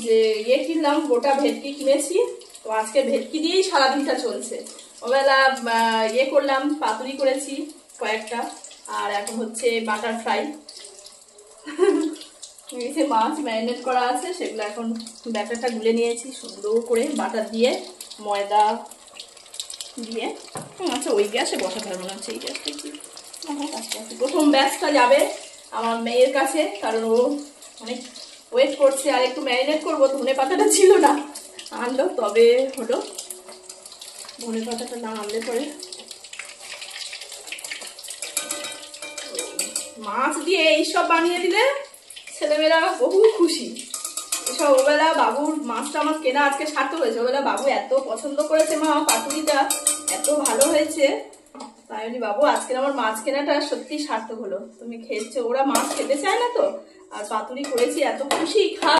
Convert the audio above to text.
যে ইয়ে কিনলাম, গোটা ভেটকি কিনেছি। তো আজকে ভেটকি দিয়েই সারাদিনটা চলছে। ওবেলা ইয়ে করলাম, পাতুরি করেছি কয়েকটা, আর এখন হচ্ছে বাটার ফ্রাই। মাছ ম্যারিনেট করা আছে, সেগুলো এখন ব্যাটারটা গুলে নিয়েছি সুন্দর করে বাটার দিয়ে, ময়দা দিয়ে। আচ্ছা, ওই গ্যাসে বসাতে হবে না, হচ্ছে এই গ্যাসটা কি আস্তে আস্তে। প্রথম ব্যাচটা যাবে আমার মেয়ের কাছে, কারণ ও অনেক ওয়েট করছে। আর একটু ম্যারিনেট করবো, ধনে পাতাটা ছিল না, আনলো তবে হলো। ধনে পাতাটা না আনলে পরে মাছ দিয়ে এইসব বানিয়ে দিলে ছেলেমেয়েরা বহু খুশি। এসব ওবেলা বাবুর মাছটা আমার কেনা আজকে সার্থক হয়েছে। ওবেলা বাবু এত পছন্দ করেছে, মা পাতুরিটা এত ভালো হয়েছে, তাই বলি বাবু আজকের আমার মাছ কেনাটা সত্যি সার্থক হলো, তুমি খেয়েছো। ওরা মাছ খেতে চায় না তো, আর পাতুরি করেছি, এত খুশি খা।